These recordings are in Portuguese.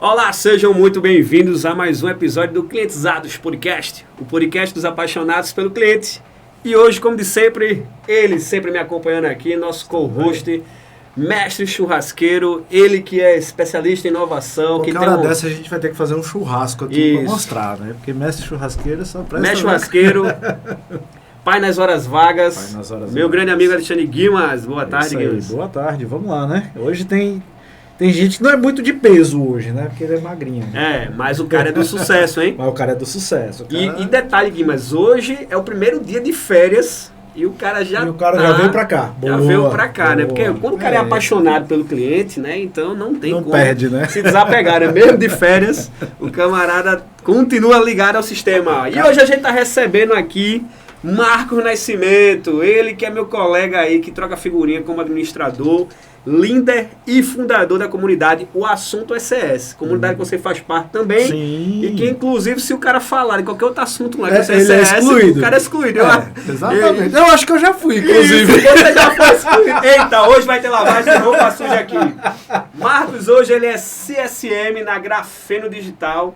Olá, sejam muito bem-vindos a mais um episódio do Clientizados Podcast, o podcast dos apaixonados pelo cliente. E hoje, como de sempre, ele sempre me acompanhando aqui, nosso co-host, mestre churrasqueiro, ele que é especialista em inovação. Qualquer hora dessa a gente vai ter que fazer um churrasco aqui para mostrar, né? Porque mestre churrasqueiro só presta... Mestre churrasqueiro, pai nas horas vagas, meu grande amigo Alexandre Guimas. Boa tarde, Guimas. Boa tarde, vamos lá, né? Hoje tem gente que não é muito de peso hoje, né? Porque ele é magrinho. É, mas o cara é do sucesso, hein? Mas o cara é do sucesso. E detalhe, Guimas, hoje é o primeiro dia de férias e o cara já veio pra cá. Já veio pra cá, né? Porque quando o cara é apaixonado pelo cliente, né? Então não tem como perde, né? se desapegar, né? Mesmo de férias, o camarada continua ligado ao sistema. E hoje a gente tá recebendo aqui Marcos Nascimento, ele que é meu colega aí, que troca figurinha como administrador, líder e fundador da comunidade O Assunto SES, comunidade que você faz parte também. Sim. E que inclusive se o cara falar de qualquer outro assunto lá que você ele é excluído. o cara é excluído. Exatamente. Eu acho que eu já fui, inclusive. Isso, você já foi excluído. Eita, hoje vai ter lavagem de roupa suja aqui. Marcos hoje ele é CSM na Grafeno Digital,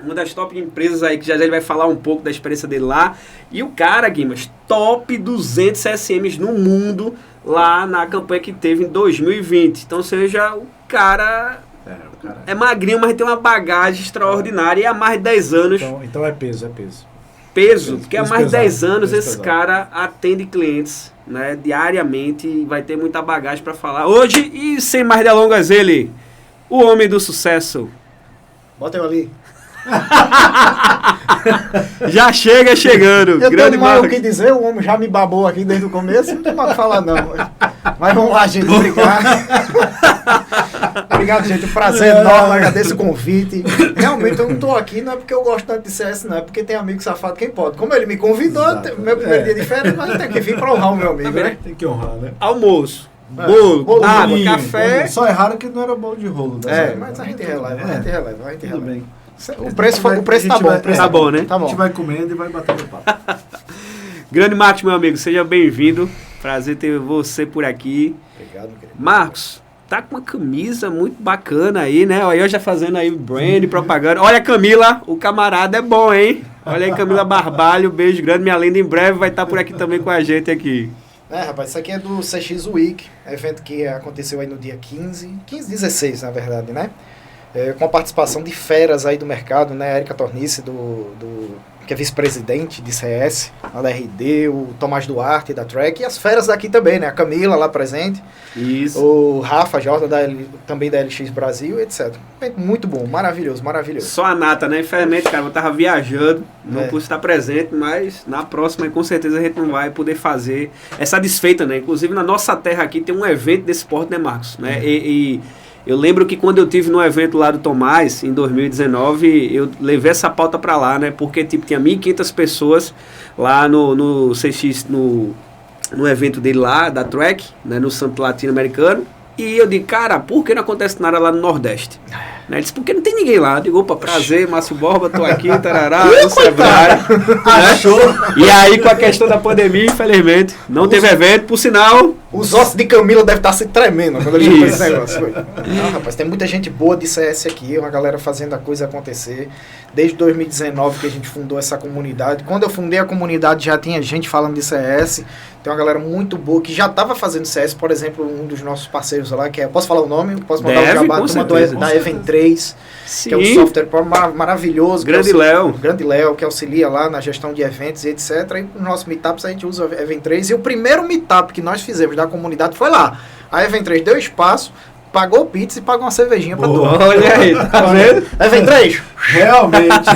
uma das top empresas aí, que já ele vai falar um pouco da experiência dele lá. E o cara, Guimas, top 200 CSMs no mundo, lá na campanha que teve em 2020. Então, ou seja, o cara é magrinho, mas tem uma bagagem extraordinária e há mais de 10 anos. Então é peso. Peso, porque há mais de 10 anos peso esse pesado. cara atende clientes, né, diariamente, e vai ter muita bagagem para falar hoje. E sem mais delongas, ele, o homem do sucesso. Bota eu ali. Já chega chegando. Eu grande tenho mais o Marcos. que dizer, o homem já me babou aqui desde o começo, não tem mais o que falar não. Mas vamos lá, gente, obrigado. Obrigado, gente, um prazer enorme, agradeço o convite. Realmente eu não estou aqui, não é porque eu gosto tanto de CS, não, é porque tem amigo safado quem pode. Como ele me convidou, meu primeiro dia de férias, mas eu tenho que vir para honrar o meu amigo, né? Tem que honrar, né? Almoço, bolo, água, bolinho, café. Só é raro que não era bolo de rolo. Né? Mas a gente releva, Tudo bem. O preço tá bom. Tá bom, né? Tá A bom. gente vai comendo e vai batendo papo. Grande Marcos, meu amigo, seja bem-vindo. Prazer ter você por aqui. Obrigado, meu querido. Marcos, tá com uma camisa muito bacana aí, né? Olha eu já fazendo aí brand, propaganda. Olha, Camila, o camarada é bom, hein? Olha aí, Camila Barbalho, beijo grande. Minha lenda em breve vai estar por aqui também com a gente aqui. Rapaz, isso aqui é do CX Week, evento que aconteceu aí no dia 16, na verdade, né? Com a participação de feras aí do mercado, né? A Érica Tornice, que é vice-presidente de CS, lá da RD, o Tomás Duarte, da Trek, e as feras daqui também, né? A Camila lá presente, Isso. o Rafa Jordan, também da LX Brasil, etc. Muito bom, maravilhoso. Só a nata, né? Infelizmente, cara, eu tava viajando, não pude estar presente, mas na próxima, com certeza, a gente não vai poder fazer essa desfeita, né? Inclusive, na nossa terra aqui tem um evento desse porte, né, Marcos? Né? E eu lembro que quando eu tive no evento lá do Tomás, em 2019, eu levei essa pauta para lá, né? Porque tipo, tinha 1.500 pessoas lá no CX, no evento dele lá, da Trek, né? No Santo Latino-Americano. E eu digo, cara, por que não acontece nada lá no Nordeste? Né? Ele disse, porque não tem ninguém lá. Eu digo, opa, prazer, Márcio Borba, tô aqui, tarará, no Sebrae. Achou? E aí, com a questão da pandemia, infelizmente, não teve evento, por sinal... Os ossos de Camila devem estar se tremendo quando ele fez esse negócio. Não, rapaz, tem muita gente boa de CS aqui, uma galera fazendo a coisa acontecer. Desde 2019 que a gente fundou essa comunidade. Quando eu fundei a comunidade já tinha gente falando de CS. Tem uma galera muito boa que já estava fazendo CS, por exemplo, um dos nossos parceiros lá, que é... Posso falar o nome? Posso mandar o jabá? Da Event 3, Sim. que é um software maravilhoso. Grande Léo. Grande Léo, que auxilia lá na gestão de eventos e etc. E nos nossos meetups a gente usa o Event 3. E o primeiro meetup que nós fizemos da comunidade foi lá. A Event 3 deu espaço, pagou pizza e pagou uma cervejinha pra todos. Olha aí, tá vendo? Event 3? Realmente.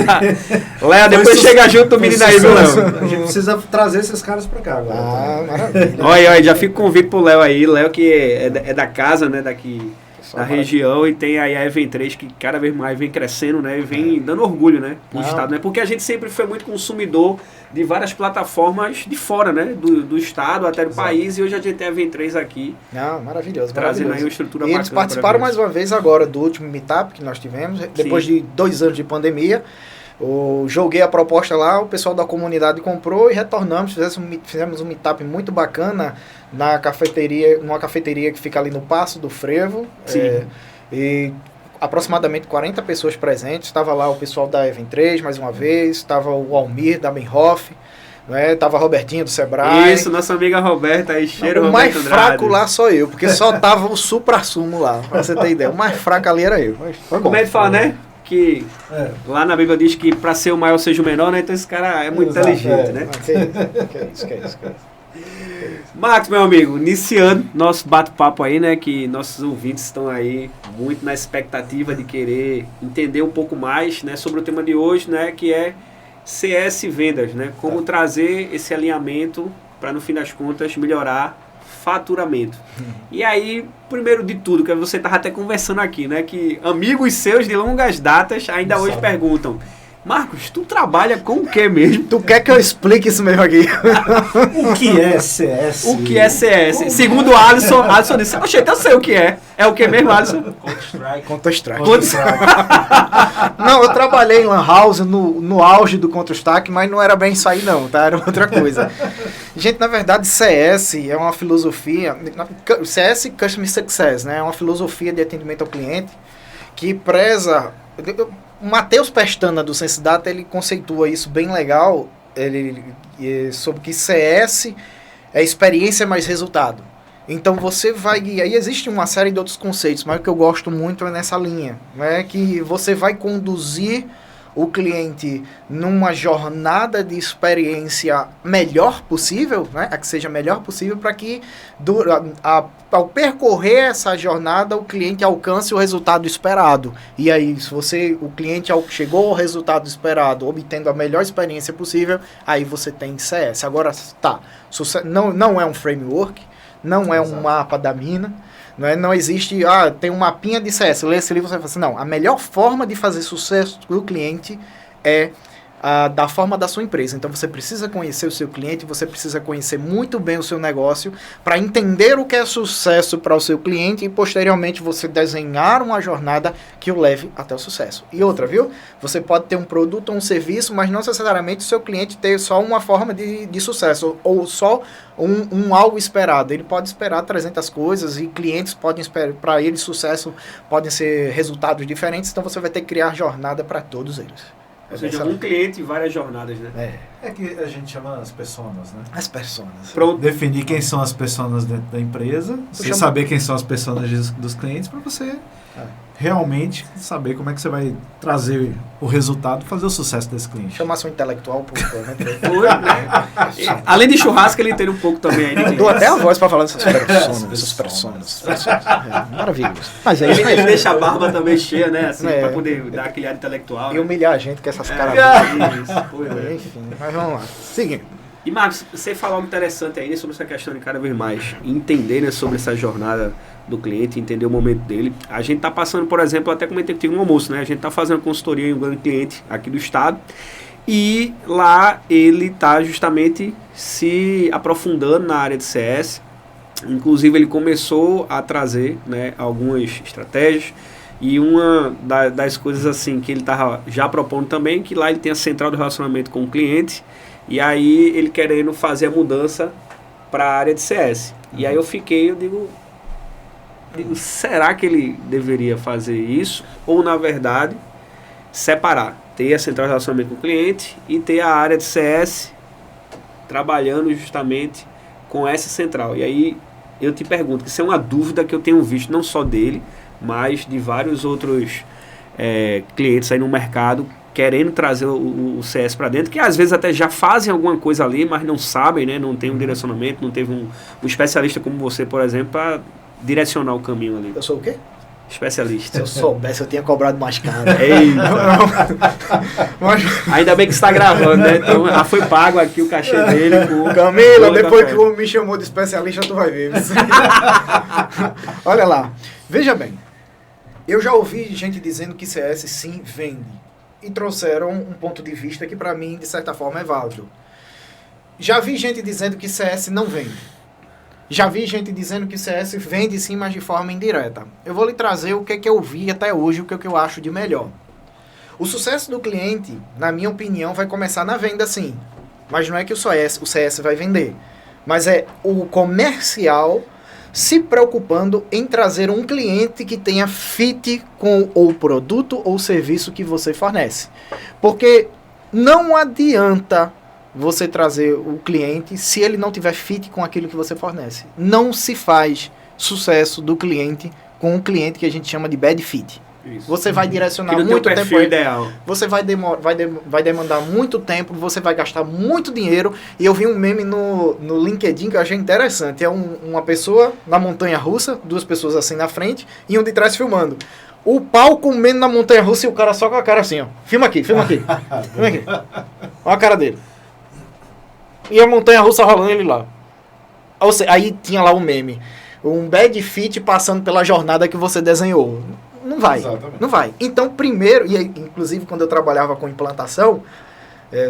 Léo, depois chega junto o menino aí, viu, Léo? A gente precisa trazer esses caras pra cá agora. Maravilha. Olha, já fica o convite pro Léo aí. Léo que é da casa, né, daqui da região, e tem aí a Event 3 que cada vez mais vem crescendo, né, e vem dando orgulho, né, pro estado, né, porque a gente sempre foi muito consumidor de várias plataformas de fora, né, do estado até do país, e hoje a gente tem a Event 3 aqui. Maravilhoso. Trazendo aí uma estrutura bacana. E eles participaram mais uma vez agora do último meetup que nós tivemos, depois de 2 anos de pandemia. Joguei a proposta lá, o pessoal da comunidade comprou e retornamos, fizemos um meetup muito bacana numa cafeteria que fica ali no Passo do Frevo. E aproximadamente 40 pessoas presentes. Estava lá o pessoal da Even 3, mais uma vez. Estava o Almir, da Benhoff. Né? Tava Robertinho do Sebrae. Isso, nossa amiga Roberta aí, cheiro O mais Roberto fraco Andrade. lá sou eu, porque só tava o supra-sumo lá, pra você ter ideia. O mais fraco ali era eu. Mas foi Como bom. é que fala, né? Que lá na Bíblia diz que pra ser o maior seja o menor, né? Então esse cara é muito Exato, inteligente, é. né? Que é isso. Max, meu amigo, iniciando nosso bate-papo aí, né? Que nossos ouvintes estão aí muito na expectativa de querer entender um pouco mais, né? Sobre o tema de hoje, né? Que é CS Vendas, né? Como trazer esse alinhamento para, no fim das contas, melhorar faturamento. E aí, primeiro de tudo, que você estava até conversando aqui, né? Que amigos seus de longas datas ainda hoje perguntam: Marcos, tu trabalha com o que mesmo? Tu quer que eu explique isso mesmo aqui? O que é CS? O que é CS? Segundo o Alisson disse: oxe, então eu sei o que é. É o que mesmo, Alisson? Counter-Strike. Counter-Strike. Não, eu trabalhei em Lan House no auge do Counter-Strike, mas não era bem isso aí não, tá? Era outra coisa. Gente, na verdade, CS é uma filosofia... CS Customer Success, né? É uma filosofia de atendimento ao cliente que preza... O Matheus Pestana, do Sense Data, ele conceitua isso bem legal, sobre que CS é experiência mais resultado. Então você vai guiar, e existe uma série de outros conceitos, mas o que eu gosto muito é nessa linha, né? Que você vai conduzir o cliente numa jornada de experiência melhor possível, né? A que seja melhor possível, para que ao percorrer essa jornada o cliente alcance o resultado esperado. E aí, se o cliente chegou ao resultado esperado, obtendo a melhor experiência possível, aí você tem CS. Agora, não é um framework, não é um mapa da mina, não existe, tem um mapinha de CS, lê esse livro, você fala assim, não, a melhor forma de fazer sucesso para o cliente é da forma da sua empresa. Então você precisa conhecer o seu cliente, você precisa conhecer muito bem o seu negócio para entender o que é sucesso para o seu cliente e posteriormente você desenhar uma jornada que o leve até o sucesso. E outra, viu? Você pode ter um produto ou um serviço, mas não necessariamente o seu cliente ter só uma forma de sucesso ou só um algo esperado. Ele pode esperar 300 coisas e clientes podem esperar, para eles sucesso podem ser resultados diferentes, então você vai ter que criar jornada para todos eles. Ou seja, um cliente e várias jornadas, né? É que a gente chama as personas, né? As personas. Pronto. Definir quem são as personas dentro da empresa, você saber quem são as personas dos clientes para você realmente saber como é que você vai trazer o resultado, fazer o sucesso desse cliente. Chamar seu intelectual, pô, né? Além de churrasco, ele tem um pouco também aí. Dou até a voz pra falar dessas personas. Maravilhoso. Mas aí ele deixa a barba também cheia, né? Assim, pra poder dar aquele ar intelectual. E humilhar a gente com essas caras. Enfim, mas vamos lá. Seguindo. E Marcos, você falou algo interessante aí sobre essa questão de cada vez mais entender, né, sobre essa jornada do cliente, entender o momento dele. A gente está passando, por exemplo, até comentei que tive um almoço, né? A gente está fazendo consultoria em um grande cliente aqui do estado e lá ele está justamente se aprofundando na área de CS. Inclusive ele começou a trazer, né, algumas estratégias e uma das coisas assim que ele estava já propondo também, que lá ele tem a central do relacionamento com o cliente. E aí ele querendo fazer a mudança para a área de CS. E aí eu digo, será que ele deveria fazer isso? Ou na verdade, separar, ter a central de relacionamento com o cliente e ter a área de CS trabalhando justamente com essa central. E aí eu te pergunto, que isso é uma dúvida que eu tenho visto não só dele, mas de vários outros clientes aí no mercado, querendo trazer o CS para dentro, que às vezes até já fazem alguma coisa ali, mas não sabem, né? Não tem um direcionamento, não teve um especialista como você, por exemplo, para direcionar o caminho ali. Eu sou o quê? Especialista. Se eu soubesse, eu tinha cobrado mais caro. Ainda bem que está gravando, né? Então já foi pago aqui o cachê dele. Camila, depois que o me chamou de especialista, tu vai ver. Olha lá, veja bem. Eu já ouvi gente dizendo que CS sim vende. E trouxeram um ponto de vista que para mim, de certa forma, é válido. Já vi gente dizendo que CS não vende. Já vi gente dizendo que CS vende sim, mas de forma indireta. Eu vou lhe trazer o que é que eu vi até hoje, o que é que eu acho de melhor. O sucesso do cliente, na minha opinião, vai começar na venda sim. Mas não é que o CS vai vender. Mas é o comercial se preocupando em trazer um cliente que tenha fit com o produto ou serviço que você fornece. Porque não adianta você trazer o cliente se ele não tiver fit com aquilo que você fornece. Não se faz sucesso do cliente com um cliente que a gente chama de bad fit. Isso. Você vai direcionar muito tempo. Ideal. Você vai demandar muito tempo, você vai gastar muito dinheiro. E eu vi um meme no LinkedIn que eu achei interessante. É uma pessoa na montanha russa, 2 pessoas assim na frente e um de trás filmando. O pau comendo na montanha russa e o cara só com a cara assim, ó. Filma aqui. Filma aqui. Olha a cara dele. E a montanha russa rolando ele lá. Aí tinha lá o meme. Um bad fit passando pela jornada que você desenhou. Não vai. Exatamente. Não vai. Então, primeiro, e aí, inclusive quando eu trabalhava com implantação,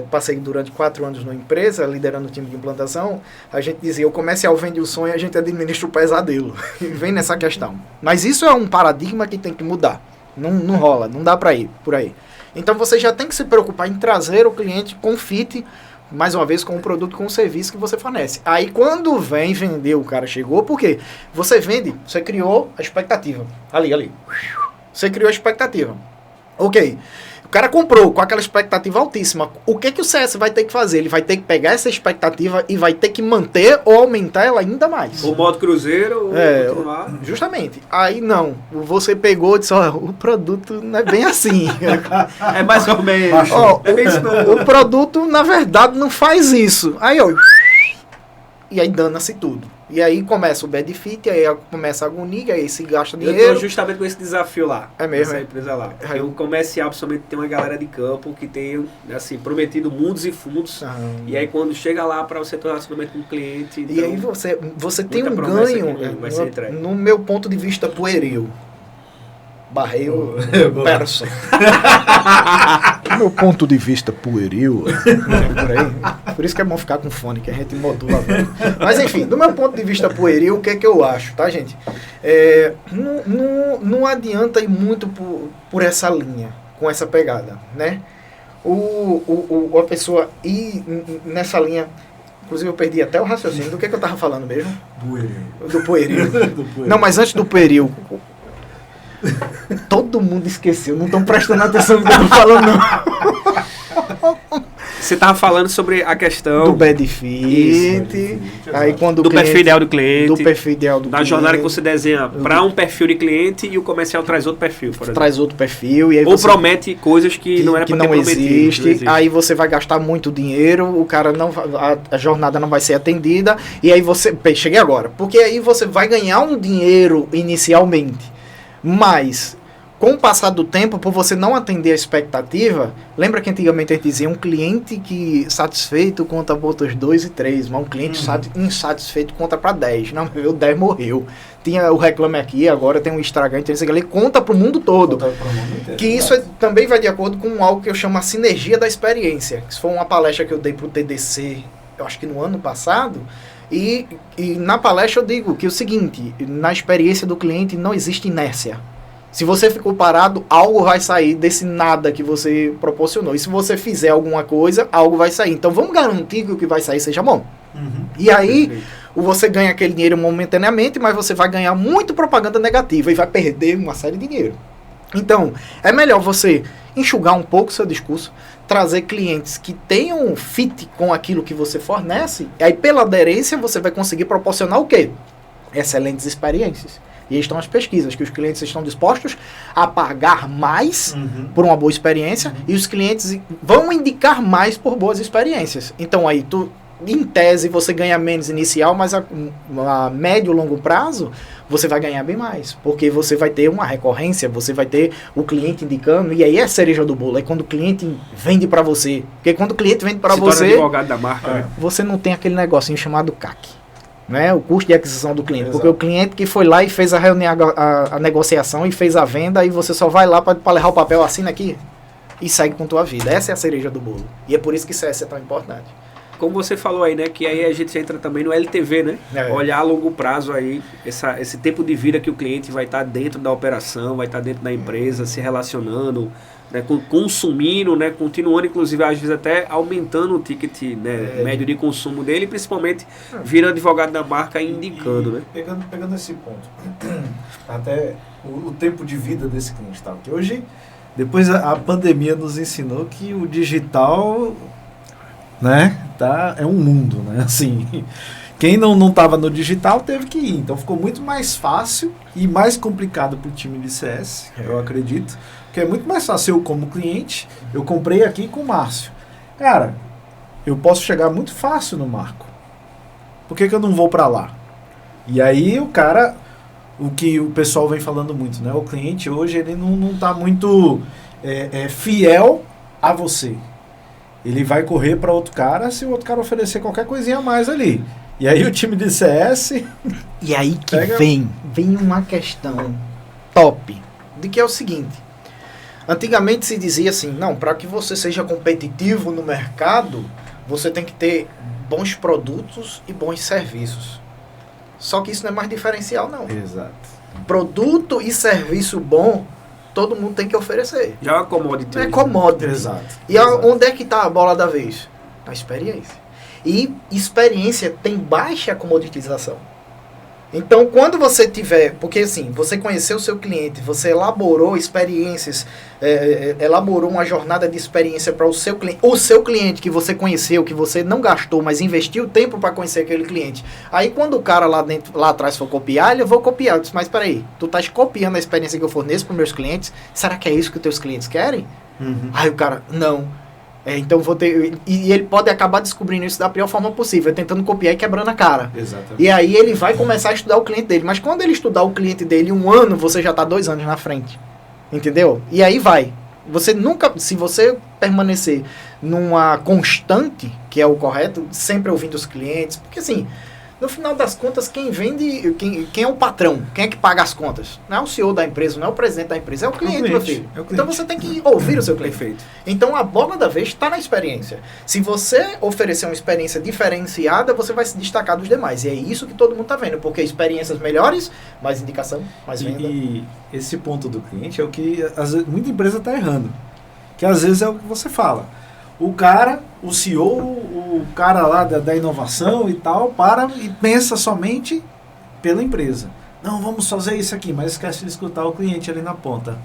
passei durante 4 anos numa empresa, liderando o time de implantação, a gente dizia, o comercial vende o sonho e a gente administra o pesadelo. E vem nessa questão. Mas isso é um paradigma que tem que mudar. Não rola, não dá para ir por aí. Então, você já tem que se preocupar em trazer o cliente com fit, mais uma vez, com o produto, com o serviço que você fornece. Aí, quando vem vender, o cara chegou, por quê? Você vende, você criou a expectativa. Ali. Você criou a expectativa. Ok. O cara comprou com aquela expectativa altíssima. O que o CS vai ter que fazer? Ele vai ter que pegar essa expectativa e vai ter que manter ou aumentar ela ainda mais. O modo cruzeiro, ou continuar. Justamente. Aí não. Você pegou e disse, o produto não é bem assim. É mais ou menos. O produto, na verdade, não faz isso. Aí, e aí dana-se tudo. E aí começa o bad fit, aí começa a agonia, aí se gasta dinheiro. Eu tô justamente com esse desafio lá. É mesmo? Essa empresa lá. Porque o comercial, principalmente, tem uma galera de campo que tem, assim, prometido mundos e fundos. E aí quando chega lá para você ter relacionamento com o cliente... Então, e aí você tem um ganho, no meu ponto de vista pueril. Barreiro perso. Do meu ponto de vista pueril, por isso que é bom ficar com fone, que a gente modula. Mas enfim, do meu ponto de vista pueril, o que é que eu acho, tá, gente? Não adianta ir muito por essa linha, com essa pegada, né? A pessoa ir nessa linha... Inclusive eu perdi até o raciocínio. Do que eu tava falando mesmo? Do pueril. Não, mas antes do pueril... Todo mundo esqueceu, não estão prestando atenção no que eu tô falando, não. Você tava falando sobre a questão do bad fit, aí quando do perfil ideal do cliente, da jornada que você desenha para um perfil de cliente e o comercial traz outro perfil, por exemplo. Traz outro perfil e aí ou promete coisas que não era para ter prometido. Existe. Aí você vai gastar muito dinheiro, o cara a jornada não vai ser atendida e aí cheguei agora, porque aí você vai ganhar um dinheiro inicialmente. Mas, com o passar do tempo, por você não atender a expectativa, lembra que antigamente a gente dizia um cliente que satisfeito conta para outros 2 e 3, mas um cliente insatisfeito conta para 10. Não, o 10 morreu. Tinha o Reclame Aqui, agora tem um Instagram, então ele conta para o mundo todo. Que isso também vai de acordo com algo que eu chamo a sinergia da experiência. Isso foi uma palestra que eu dei para o TDC, eu acho que no ano passado. E na palestra eu digo que é o seguinte, na experiência do cliente não existe inércia. Se você ficou parado, algo vai sair desse nada que você proporcionou. E se você fizer alguma coisa, algo vai sair. Então vamos garantir que o que vai sair seja bom. E aí você ganha aquele dinheiro momentaneamente, mas você vai ganhar muito propaganda negativa e vai perder uma série de dinheiro. Então, é melhor você enxugar um pouco o seu discurso, trazer clientes que tenham fit com aquilo que você fornece, e aí pela aderência você vai conseguir proporcionar o quê? Excelentes experiências. E aí estão as pesquisas, que os clientes estão dispostos a pagar mais por uma boa experiência, e os clientes vão indicar mais por boas experiências. Então aí em tese você ganha menos inicial, mas a médio e longo prazo você vai ganhar bem mais, porque você vai ter uma recorrência, você vai ter o cliente indicando, e aí é a cereja do bolo, é quando o cliente vende para você, porque quando o cliente vende para você, advogado da marca, né? Você não tem aquele negocinho chamado CAC, né? O custo de aquisição do cliente. Exato. Porque o cliente que foi lá e fez a negociação e fez a venda, e você só vai lá para levar o papel, assina aqui e segue com tua vida. Essa é a cereja do bolo, e é por isso que CS é tão importante. Como você falou aí, né? Que aí a gente entra também no LTV, né? Olhar a longo prazo aí, esse tempo de vida que o cliente vai estar dentro da operação, vai estar dentro da empresa, se relacionando, né, consumindo, né, continuando, inclusive, às vezes até aumentando o ticket, né, médio de consumo dele, principalmente virando advogado da marca e indicando. Né? Pegando esse ponto, até o tempo de vida desse cliente, tá? Porque hoje, depois a pandemia nos ensinou que o digital, né, é um mundo, né, assim... Quem não estava no digital teve que ir, então ficou muito mais fácil e mais complicado para o time de CS, eu acredito, que é muito mais fácil eu como cliente, eu comprei aqui com o Márcio. Cara, eu posso chegar muito fácil no Marco. Por que eu não vou para lá? E aí o cara, o que o pessoal vem falando muito, né? O cliente hoje ele não está muito fiel a você. Ele vai correr para outro cara se o outro cara oferecer qualquer coisinha a mais ali. E aí o time de CS... E aí que vem uma questão top, de que é o seguinte. Antigamente se dizia assim, não, para que você seja competitivo no mercado, você tem que ter bons produtos e bons serviços. Só que isso não é mais diferencial, não. Exato. Produto e serviço bom, todo mundo tem que oferecer. Já é uma commodity. Não é commodity. Exato. E onde é que está a bola da vez? Na experiência. E experiência tem baixa comoditização. Então, quando você tiver... Porque, assim, você conheceu o seu cliente, você elaborou experiências, elaborou uma jornada de experiência para o seu cliente. O seu cliente que você conheceu, que você não gastou, mas investiu tempo para conhecer aquele cliente. Aí, quando o cara lá atrás for copiar, eu vou copiar. Eu disse, mas peraí, tu estás copiando a experiência que eu forneço para os meus clientes? Será que é isso que os teus clientes querem? Uhum. Aí o cara, não... então vou ter... E ele pode acabar descobrindo isso da pior forma possível, tentando copiar e quebrando a cara. Exatamente. E aí ele vai começar a estudar o cliente dele. Mas quando ele estudar o cliente dele 1 ano, você já está 2 anos na frente. Entendeu? E aí vai. Você nunca... Se você permanecer numa constante, que é o correto, sempre ouvindo os clientes, porque assim... No final das contas, quem vende, quem é o patrão? Quem é que paga as contas? Não é o CEO da empresa, não é o presidente da empresa, é o cliente, meu filho. Então você tem que ouvir o seu cliente. Perfeito. Então a bola da vez está na experiência. Se você oferecer uma experiência diferenciada, você vai se destacar dos demais. E é isso que todo mundo está vendo, porque experiências melhores, mais indicação, mais venda. E esse ponto do cliente é o que às vezes, muita empresa está errando. Que às vezes é o que você fala. O cara, o CEO, o cara lá da inovação e tal, para e pensa somente pela empresa. Não, vamos fazer isso aqui, mas esquece de escutar o cliente ali na ponta.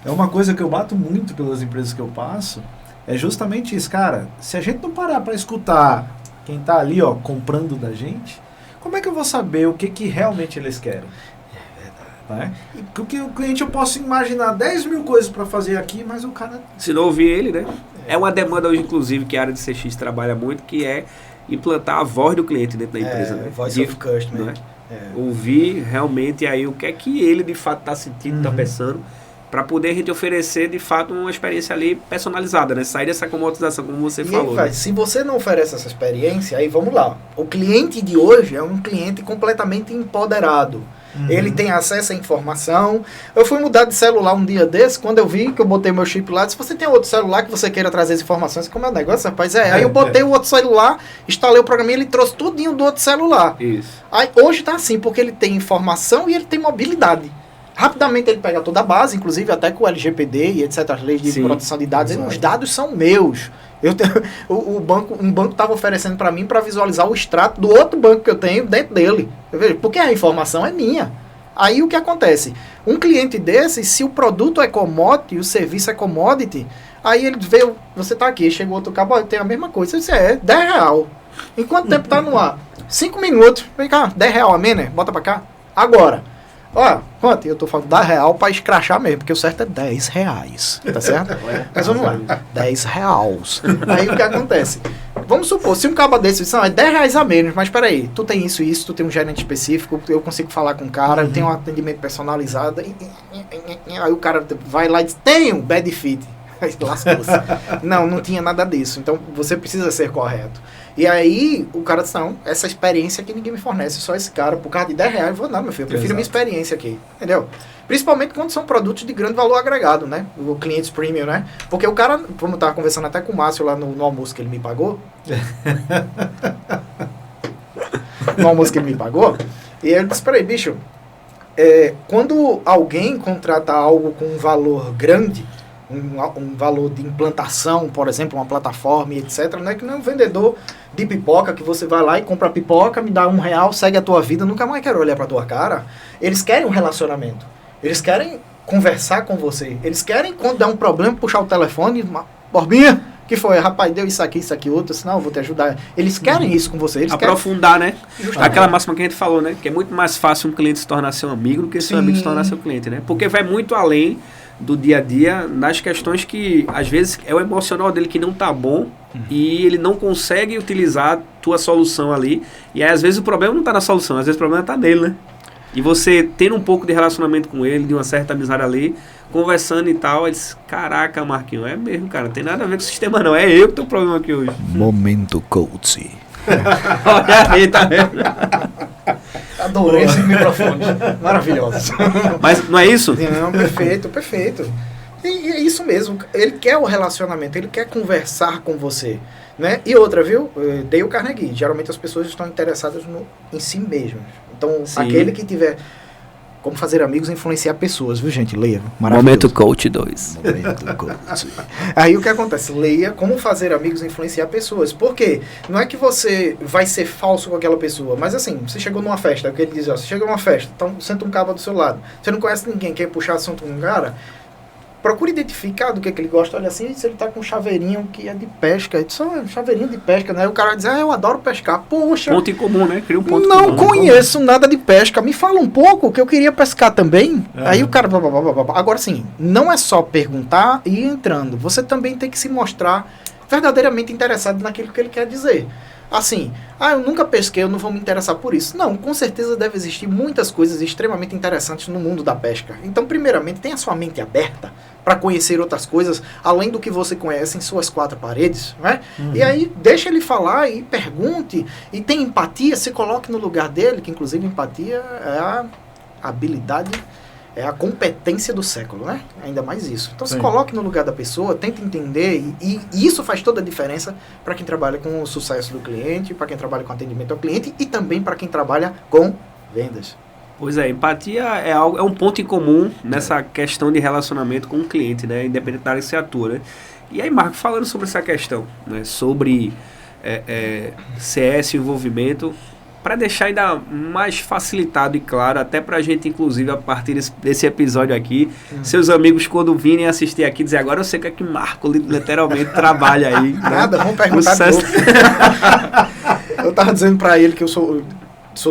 É uma coisa que eu bato muito pelas empresas que eu passo, é justamente isso, cara. Se a gente não parar para escutar quem está ali, ó, comprando da gente, como é que eu vou saber o que realmente eles querem? Né? Porque o cliente, eu posso imaginar 10 mil coisas para fazer aqui, mas o cara... Se não ouvir ele, né? É uma demanda hoje, inclusive, que a área de CX trabalha muito, que é implantar a voz do cliente dentro da empresa. Né? Voice of customer. Né? Ouvir realmente aí o que é que ele de fato está sentindo, está pensando, para poder a gente oferecer de fato uma experiência ali personalizada, né? Sair dessa comodização, como você falou. Aí, né? Se você não oferece essa experiência, aí vamos lá. O cliente de hoje é um cliente completamente empoderado. Ele tem acesso à informação. Eu fui mudar de celular um dia desse, quando eu vi que eu botei meu chip lá, se você tem outro celular que você queira trazer as informações, como é o negócio, rapaz? Aí eu botei o outro celular, instalei o programa e ele trouxe tudinho do outro celular. Isso. Aí hoje tá assim, porque ele tem informação e ele tem mobilidade. Rapidamente ele pega toda a base, inclusive até com o LGPD e etc, as leis de proteção de dados. Os dados são meus. Um banco estava oferecendo para mim para visualizar o extrato do outro banco que eu tenho dentro dele. Porque a informação é minha. Aí o que acontece? Um cliente desse, se o produto é commodity, o serviço é commodity, aí ele vê, você tá aqui, chegou outro cabo, tem a mesma coisa. Isso é R$10. Em quanto tempo tá no ar? 5 minutos. Vem cá, R$10, amém, né? Bota para cá. Agora. Ó, quanto? Eu tô falando R$10 pra escrachar mesmo, porque o certo é R$10, tá certo? Mas vamos lá, R$10. Aí o que acontece? Vamos supor, se um cabo desse, não, é R$10 a menos, mas peraí, tu tem isso, tu tem um gerente específico, eu consigo falar com o cara, eu tenho um atendimento personalizado, aí o cara vai lá e diz, tenho bad fit. Aí lascou-se. Não tinha nada disso, então você precisa ser correto. E aí, o cara disse, não, essa experiência que ninguém me fornece, só esse cara, por causa de R$10, eu vou, não, meu filho, eu prefiro minha experiência aqui, entendeu? Principalmente quando são produtos de grande valor agregado, né? O clientes premium, né? Porque o cara, como eu tava conversando até com o Márcio lá no almoço que ele me pagou, e ele disse, peraí, bicho, quando alguém contrata algo com um valor grande, um valor de implantação, por exemplo, uma plataforma e etc. Não é que nem um vendedor de pipoca que você vai lá e compra a pipoca, me dá R$1, segue a tua vida, nunca mais quero olhar pra tua cara. Eles querem um relacionamento. Eles querem conversar com você. Eles querem, quando der um problema, puxar o telefone, Borbinha, que foi? Rapaz, deu isso aqui, outro, senão eu vou te ajudar. Eles querem isso com você. Eles aprofundar, querem... né? Justamente. Aquela máxima que a gente falou, né? Que é muito mais fácil um cliente se tornar seu amigo do que seu amigo se tornar seu cliente, né? Porque vai muito além do dia a dia nas questões que, às vezes, é o emocional dele que não tá bom e ele não consegue utilizar a tua solução ali. E aí, às vezes, o problema não tá na solução, às vezes o problema tá nele, né? E você tendo um pouco de relacionamento com ele, de uma certa amizade ali, conversando e tal, ele disse, caraca, Marquinhos, é mesmo, cara, não tem nada a ver com o sistema não, é eu que tenho problema aqui hoje. Momento coach. Olha aí, tá vendo? Adorei esse microfone, maravilhoso. Mas não é isso? Não, perfeito. E é isso mesmo, ele quer o relacionamento, ele quer conversar com você, né? E outra, viu? Dale Carnegie, geralmente as pessoas estão interessadas em si mesmas. Então, sim, aquele que tiver como fazer amigos e influenciar pessoas, viu, gente? Leia. Momento Coach 2. Momento Coach. Aí o que acontece? Leia como fazer amigos e influenciar pessoas. Por quê? Não é que você vai ser falso com aquela pessoa, mas assim, você chegou numa festa, é o que ele diz, ó, você chegou numa festa, então senta um cara do seu lado. Você não conhece ninguém, quer puxar assunto com um cara, procure identificar do que ele gosta. Olha assim, se ele tá com um chaveirinho que é de pesca. Isso é um chaveirinho de pesca, né? O cara diz, eu adoro pescar. Poxa. Ponto em comum, né? Cria um ponto não comum. Não conheço nada de pesca. Me fala um pouco, que eu queria pescar também. Aí o cara... Agora sim, não é só perguntar e ir entrando. Você também tem que se mostrar verdadeiramente interessado naquilo que ele quer dizer. Assim, eu nunca pesquei, eu não vou me interessar por isso. Não, com certeza deve existir muitas coisas extremamente interessantes no mundo da pesca. Então, primeiramente, tenha sua mente aberta para conhecer outras coisas, além do que você conhece em suas quatro paredes, né? E aí, deixa ele falar e pergunte, e tenha empatia, se coloque no lugar dele, que inclusive empatia é a habilidade... É a competência do século, né? Ainda mais isso. Então, se coloque no lugar da pessoa, tente entender, e isso faz toda a diferença para quem trabalha com o sucesso do cliente, para quem trabalha com atendimento ao cliente e também para quem trabalha com vendas. Pois é, empatia é um ponto em comum nessa questão de relacionamento com o cliente, né? Independente da área que você atua, né? E aí, Marco, falando sobre essa questão, né? Sobre CS, envolvimento... Para deixar ainda mais facilitado e claro, até para a gente, inclusive, a partir desse episódio aqui, seus amigos, quando virem assistir aqui, dizer, agora eu sei que Marco literalmente trabalha aí. Nada, né? Vamos perguntar de novo. Eu estava dizendo para ele que eu sou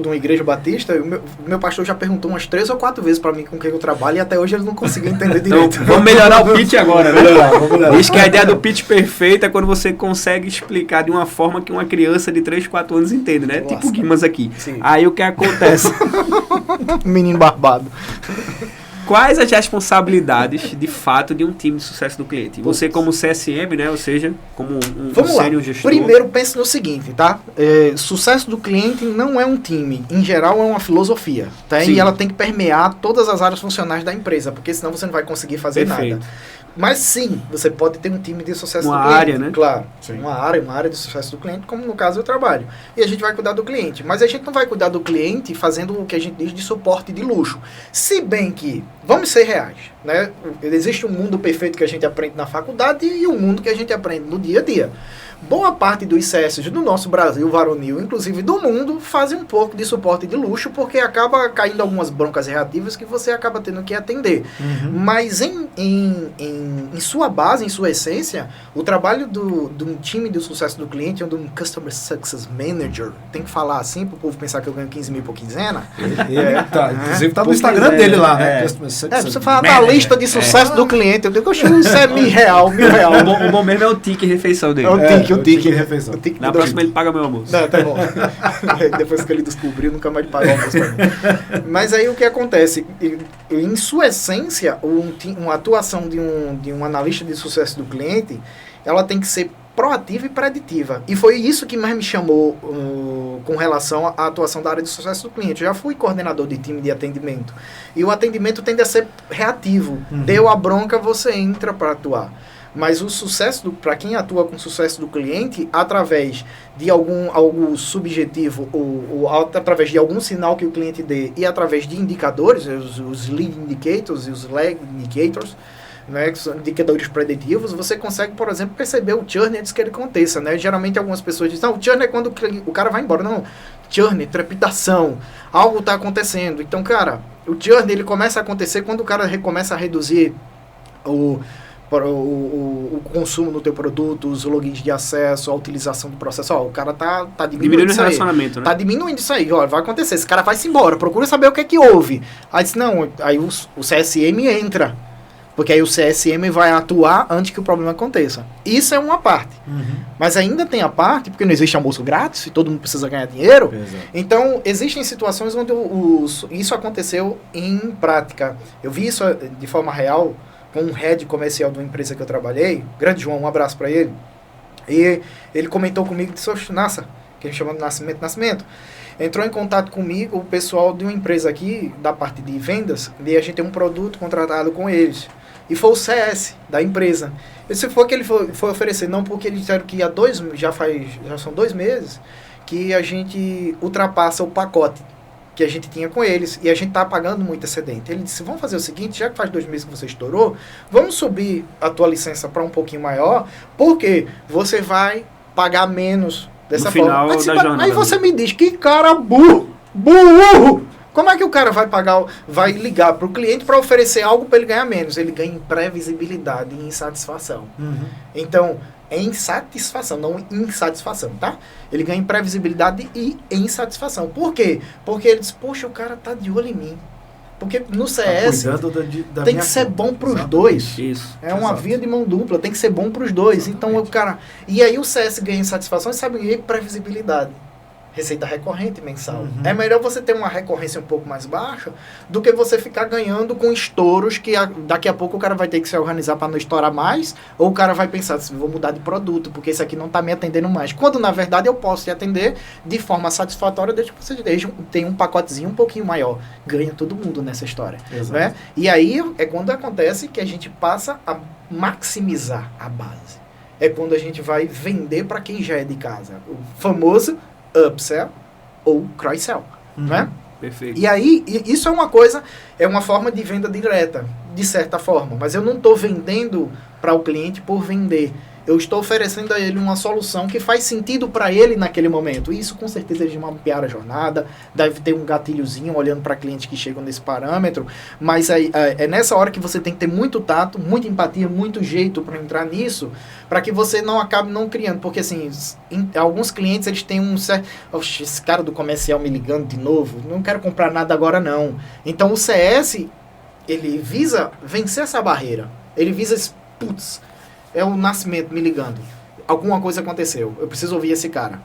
de uma igreja batista, e o meu pastor já perguntou umas 3 ou 4 vezes para mim com quem eu trabalho, e até hoje ele não conseguiu entender direito. Então, vamos melhorar o pitch agora, né? Vamos melhorar. Diz que a ideia do pitch perfeito é quando você consegue explicar de uma forma que uma criança de 3, 4 anos entende, né? Nossa. Tipo o Guimas aqui. Sim. Aí o que acontece? Menino barbado. Quais as responsabilidades, de fato, de um time de sucesso do cliente? Você como CSM, né? Ou seja, como um sênior gestor. Primeiro, pense no seguinte, tá? Sucesso do cliente não é um time. Em geral, é uma filosofia, tá? Sim. E ela tem que permear todas as áreas funcionais da empresa, porque senão você não vai conseguir fazer nada. Mas sim, você pode ter um time de sucesso do cliente. Uma área, né? Claro. Sim. Uma área de sucesso do cliente, como no caso eu trabalho. E a gente vai cuidar do cliente. Mas a gente não vai cuidar do cliente fazendo o que a gente diz de suporte de luxo. Se bem que, vamos ser reais, né? Existe um mundo perfeito que a gente aprende na faculdade e um mundo que a gente aprende no dia a dia. Boa parte dos CS do nosso Brasil varonil, inclusive do mundo, fazem um pouco de suporte de luxo, porque acaba caindo algumas broncas reativas que você acaba tendo que atender. Mas em sua base, em sua essência, o trabalho de um time de sucesso do cliente, ou de um Customer Success Manager, tem que falar assim para o povo pensar que eu ganho 15 mil por quinzena. Inclusive tá no Instagram dele lá, né? Customer Success você fala da lista de sucesso do cliente, eu digo, isso é mil real. O bom mesmo é o tique refeição dele. O tique refeição. Na próxima ele paga meu almoço. Não, tá bom. Depois que ele descobriu, nunca mais ele paga o almoço pra mim. Mas aí o que acontece? Em sua essência, uma atuação de um analista de sucesso do cliente, ela tem que ser proativa e preditiva. E foi isso que mais me chamou com relação à atuação da área de sucesso do cliente. Eu já fui coordenador de time de atendimento. E o atendimento tende a ser reativo. Deu a bronca, você entra para atuar. Mas o sucesso, para quem atua com o sucesso do cliente, através de algo subjetivo ou através de algum sinal que o cliente dê e através de indicadores, os lead indicators e os lag indicators, né, que são indicadores preditivos, você consegue, por exemplo, perceber o churn antes que ele aconteça, né? Geralmente algumas pessoas dizem, não, o churn é quando o cara vai embora. Não, churn, trepidação, algo está acontecendo. Então, cara, o churn, ele começa a acontecer quando o cara começa a reduzir o consumo do teu produto, os logins de acesso, a utilização do processo. Ó, o cara tá diminuindo isso aí. Relacionamento, né? Tá diminuindo isso aí. Ó, vai acontecer. Esse cara vai-se embora. Procura saber o que é que houve. Aí diz, não, aí o CSM entra. Porque aí o CSM vai atuar antes que o problema aconteça. Isso é uma parte. Mas ainda tem a parte, porque não existe almoço grátis e todo mundo precisa ganhar dinheiro. Exato. Então, existem situações onde isso aconteceu em prática. Eu vi isso de forma real com um head comercial de uma empresa que eu trabalhei. Grande João, um abraço para ele. E ele comentou comigo, disse, Nassa, que a gente chama de Nascimento. Entrou em contato comigo o pessoal de uma empresa aqui, da parte de vendas, e a gente tem um produto contratado com eles. E foi o CS da empresa. Esse foi o que ele foi oferecer. Não, porque eles disseram que já são 2 meses que a gente ultrapassa o pacote que a gente tinha com eles. E a gente tá pagando muito excedente. Ele disse, vamos fazer o seguinte, já que faz 2 meses que você estourou, vamos subir a tua licença para um pouquinho maior, porque você vai pagar menos dessa forma. Aí você me diz, que cara burro! Como é que o cara vai ligar para o cliente para oferecer algo para ele ganhar menos? Ele ganha em previsibilidade e insatisfação. Então, é insatisfação, não insatisfação, tá? Ele ganha em previsibilidade e insatisfação. Por quê? Porque ele diz, poxa, o cara tá de olho em mim. Porque no CS tem que ser bom para os dois. Isso. É uma via de mão dupla, tem que ser bom para os dois. Então o cara. E aí o CS ganha insatisfação e sabe o que? Previsibilidade. Receita recorrente mensal. É melhor você ter uma recorrência um pouco mais baixa do que você ficar ganhando com estouros que daqui a pouco o cara vai ter que se organizar para não estourar mais, ou o cara vai pensar assim, vou mudar de produto porque esse aqui não está me atendendo mais. Quando na verdade eu posso te atender de forma satisfatória desde que você tenha um pacotezinho um pouquinho maior. Ganha todo mundo nessa história. Né? E aí é quando acontece que a gente passa a maximizar a base. É quando a gente vai vender para quem já é de casa. O famoso upsell ou cross-sell, né? Perfeito. E aí, isso é uma forma de venda direta, de certa forma, mas eu não estou vendendo para o cliente por vender. Eu estou oferecendo a ele uma solução que faz sentido para ele naquele momento. Isso, com certeza, eles vão mapear a jornada, deve ter um gatilhozinho olhando para clientes que chegam nesse parâmetro, mas é nessa hora que você tem que ter muito tato, muita empatia, muito jeito para entrar nisso, para que você não acabe não criando. Porque, assim, alguns clientes, eles têm um certo... Oxe, esse cara do comercial me ligando de novo, não quero comprar nada agora, não. Então, o CS, ele visa vencer essa barreira. Ele visa... Putz, é o Nascimento me ligando. Alguma coisa aconteceu. Eu preciso ouvir esse cara.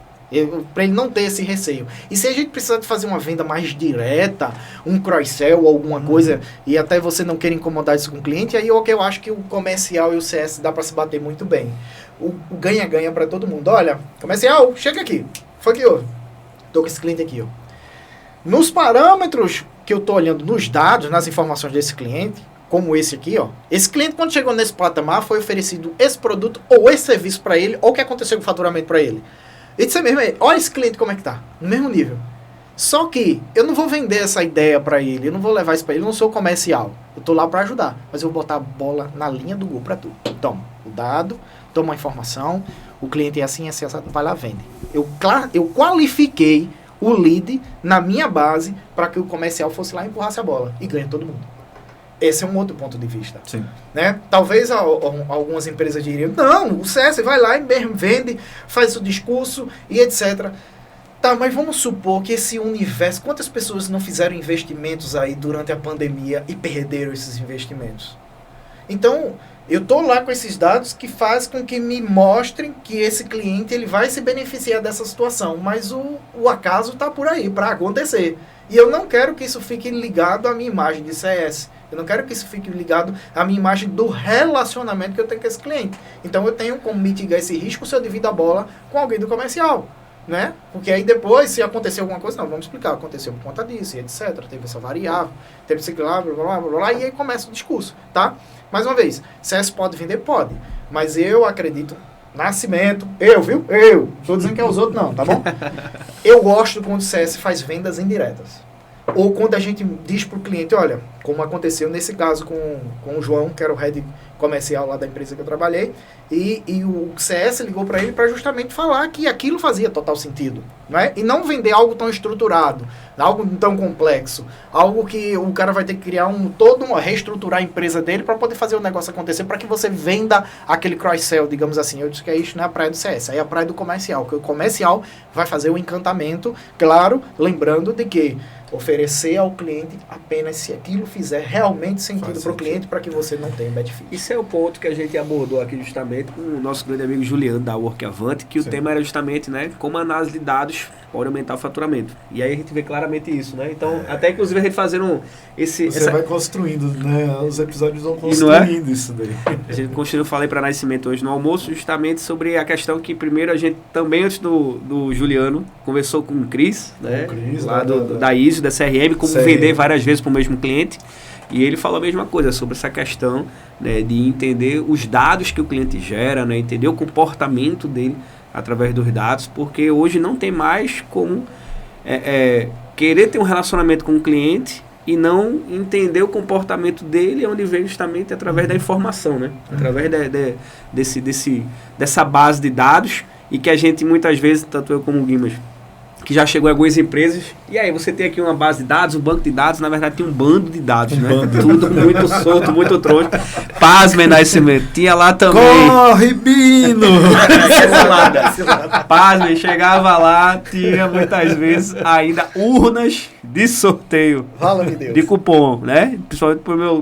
Para ele não ter esse receio. E se a gente precisar de fazer uma venda mais direta, um cross-sell ou alguma coisa, e até você não quer incomodar isso com o cliente, aí eu acho que o comercial e o CS dá para se bater muito bem. O ganha-ganha para todo mundo. Olha, comercial, chega aqui. Foi que eu tô com esse cliente aqui. Ó. Nos parâmetros que eu tô olhando, nos dados, nas informações desse cliente, como esse aqui, ó. Esse cliente, quando chegou nesse patamar, foi oferecido esse produto ou esse serviço para ele, ou o que aconteceu com o faturamento para ele. E disse mesmo, olha esse cliente como é que tá, no mesmo nível. Só que eu não vou vender essa ideia para ele, eu não vou levar isso para ele, eu não sou comercial. Eu tô lá para ajudar, mas eu vou botar a bola na linha do gol para tu. Toma o dado, toma a informação, o cliente é assim, vai lá, vende. Eu qualifiquei o lead na minha base para que o comercial fosse lá e empurrasse a bola. E ganha todo mundo. Esse é um outro ponto de vista. Sim. Né? Talvez algumas empresas diriam, não, o CS vai lá e vende, faz o discurso e etc. Tá, mas vamos supor que esse universo... Quantas pessoas não fizeram investimentos aí durante a pandemia e perderam esses investimentos? Então, eu estou lá com esses dados que faz com que me mostrem que esse cliente ele vai se beneficiar dessa situação, mas o acaso está por aí para acontecer. E eu não quero que isso fique ligado à minha imagem de CS. Eu não quero que isso fique ligado à minha imagem do relacionamento que eu tenho com esse cliente. Então eu tenho como mitigar esse risco se eu divido a bola com alguém do comercial. Né? Porque aí depois, se acontecer alguma coisa, não, vamos explicar, aconteceu por conta disso, etc. Teve essa variável, teve esse lá, blá, blá, blá, blá, e aí começa o discurso, tá? Mais uma vez, CS pode vender? Pode. Mas eu acredito, Nascimento, eu, estou dizendo que é os outros não, tá bom? Eu gosto quando o CS faz vendas indiretas. Ou quando a gente diz para o cliente, olha, como aconteceu nesse caso com o João, que era o Head comercial lá da empresa que eu trabalhei, e o CS ligou para ele para justamente falar que aquilo fazia total sentido, né? E não vender algo tão estruturado, algo tão complexo, algo que o cara vai ter que criar reestruturar a empresa dele para poder fazer o negócio acontecer, para que você venda aquele cross-sell, digamos assim. Eu disse que isso não é a praia do CS, aí é a praia do comercial, que o comercial vai fazer o encantamento, claro, lembrando de que oferecer ao cliente apenas se aquilo fizer realmente sentido para o cliente, para que você não tenha benefício. Isso é o ponto que a gente abordou aqui justamente com o nosso grande amigo Juliano da Workavant, que o tema era justamente, né, como a análise de dados pode aumentar o faturamento. E aí a gente vê claramente isso, né? Então, até inclusive a gente fazendo Você vai construindo, né? Os episódios vão construindo isso daí. A gente continua, falei para Nascimento hoje no almoço, justamente sobre a questão que primeiro a gente também, antes do Juliano, conversou com o Cris, né? Lá da ISO, da CRM, como vender várias vezes para o mesmo cliente. E ele falou a mesma coisa sobre essa questão, né, de entender os dados que o cliente gera, né, entender o comportamento dele através dos dados, porque hoje não tem mais como querer ter um relacionamento com o cliente e não entender o comportamento dele, onde vem justamente através da informação, né? Através dessa base de dados, e que a gente muitas vezes, tanto eu como o Guimas, que já chegou em algumas empresas, e aí você tem aqui uma base de dados, um banco de dados, na verdade tem um bando de dados, né? Tudo muito solto, muito troncho. Pasmem, Nascimento, tinha lá também. Corre, Bino! Pasmem, chegava lá, tinha muitas vezes ainda urnas de sorteio. Fala, meu Deus. De cupom, né? Principalmente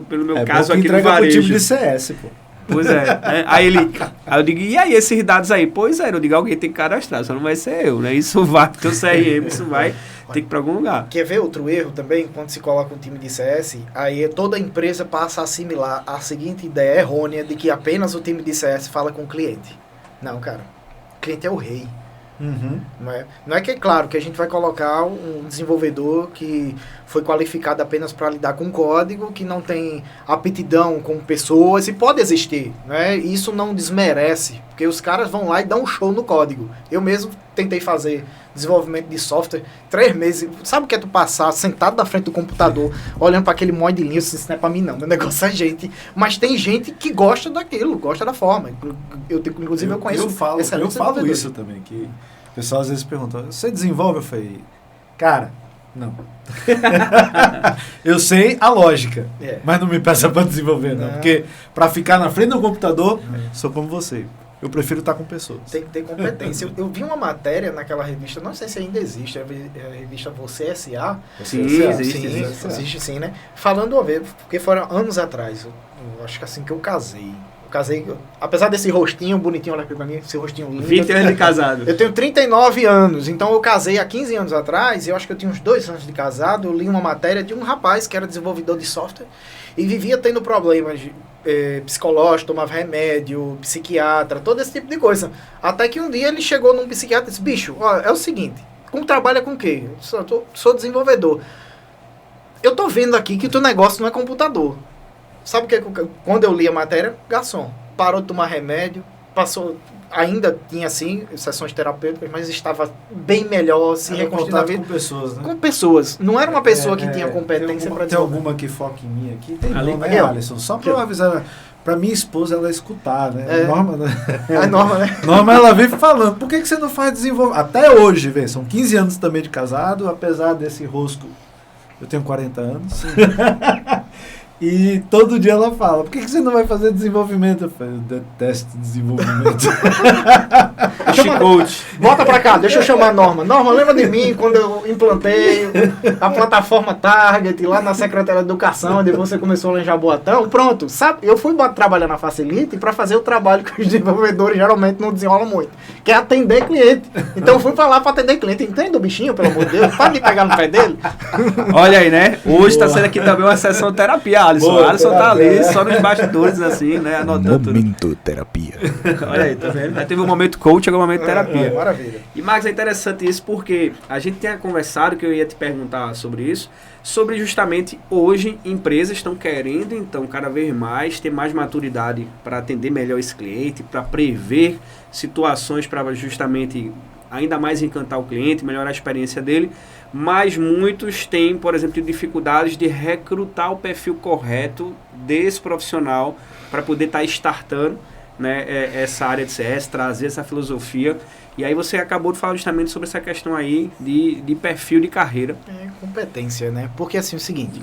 pelo meu caso aqui no varejo. Time de CS, pô. Pois é, aí eu digo, e aí esses dados aí? Pois é, eu digo, alguém tem que cadastrar, só não vai ser eu, né? Isso vai pro teu CRM, isso vai ter que ir pra algum lugar. Quer ver outro erro também, quando se coloca um time de CS, aí toda empresa passa a assimilar a seguinte ideia errônea de que apenas o time de CS fala com o cliente. Não, cara, o cliente é o rei. Não é que é claro que a gente vai colocar um desenvolvedor que foi qualificado apenas para lidar com código, que não tem aptidão com pessoas, e pode existir, né? Isso não desmerece, porque os caras vão lá e dão um show no código. Eu mesmo tentei fazer desenvolvimento de software 3 meses. Sabe o que é tu passar sentado na frente do computador, olhando para aquele monte de linhas? Isso não é para mim não, meu negócio é gente. Mas tem gente que gosta daquilo, gosta da forma. Inclusive eu conheço. Eu falo isso também, que o pessoal às vezes pergunta, você desenvolve? Eu falei, cara, não. Eu sei a lógica, mas não me peça para desenvolver, não. Porque para ficar na frente do computador, sou como você. Eu prefiro estar com pessoas. Tem que ter competência. Eu vi uma matéria naquela revista, não sei se ainda existe, a revista Você S.A. Sim, existe sim, né? Falando uma vez, porque foram anos atrás, eu acho que assim que eu casei, apesar desse rostinho bonitinho, olha aqui pra mim, esse rostinho lindo. 20 anos de casado. Eu tenho 39 anos, então eu casei há 15 anos atrás, eu acho que eu tinha uns 2 anos de casado, eu li uma matéria de um rapaz que era desenvolvedor de software e vivia tendo problemas psicológicos, tomava remédio, psiquiatra, todo esse tipo de coisa. Até que um dia ele chegou num psiquiatra e disse, bicho, ó, é o seguinte, como trabalha com o quê? Eu sou desenvolvedor. Eu tô vendo aqui que o teu negócio não é computador. Sabe o que quando eu li a matéria? Garçom, parou de tomar remédio, passou, ainda tinha assim, sessões terapêuticas, mas estava bem melhor, se reconstruindo a vida. Com pessoas, né? Com pessoas. Não era uma pessoa que tinha competência para dizer. Tem alguma que foca em mim aqui? Tem não, né, Alisson? Só para eu avisar, para minha esposa ela escutar, né? Norma, né? É Norma, né? Norma, ela vive falando, por que você não faz desenvolvimento? Até hoje, vê, são 15 anos também de casado, apesar desse rosto, eu tenho 40 anos. E todo dia ela fala, por que você não vai fazer desenvolvimento? Eu falei, eu detesto desenvolvimento. Volta pra cá, deixa eu chamar a Norma. Norma, lembra de mim quando eu implantei a plataforma Target lá na Secretaria de Educação, onde você começou lá em Jaboatão? Pronto, sabe? Eu fui trabalhar na Facilite para fazer o trabalho que os desenvolvedores geralmente não desenrolam muito, que é atender cliente. Então eu fui pra lá para atender cliente. Entende o bichinho, pelo amor de Deus? Para de pegar no pé dele. Olha aí, né? Hoje está sendo aqui também uma sessão terapia. Alisson tá ali, só nos bastidores, assim, né? Anotando momento tudo. Terapia. Olha aí, tá vendo? Aí teve um momento coach, agora um momento terapia. Maravilha. E, Marcos, é interessante isso porque a gente tinha conversado, que eu ia te perguntar sobre isso, sobre justamente hoje empresas estão querendo, então, cada vez mais ter mais maturidade para atender melhor esse cliente, para prever situações para justamente ainda mais encantar o cliente, melhorar a experiência dele, mas muitos têm, por exemplo, dificuldades de recrutar o perfil correto desse profissional para poder estar startando, né, essa área de CS, trazer essa filosofia. E aí você acabou de falar justamente sobre essa questão aí de perfil de carreira. Competência, né? Porque assim, é o seguinte,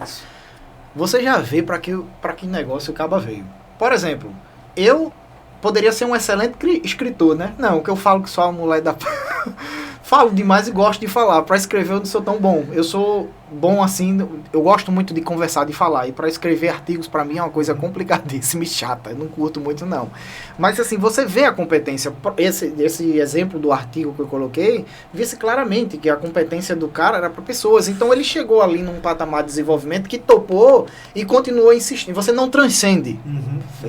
você já vê para que negócio o caba veio. Por exemplo, eu poderia ser um excelente escritor, né? Não, o que eu falo que sou a mulher da... Falo demais e gosto de falar. Para escrever eu não sou tão bom. Eu sou bom assim, eu gosto muito de conversar, de falar. E para escrever artigos para mim é uma coisa complicadíssima e chata. Eu não curto muito não. Mas assim, você vê a competência. Esse exemplo do artigo que eu coloquei, vê-se claramente que a competência do cara era para pessoas. Então ele chegou ali num patamar de desenvolvimento que topou e continuou insistindo. Você não transcende.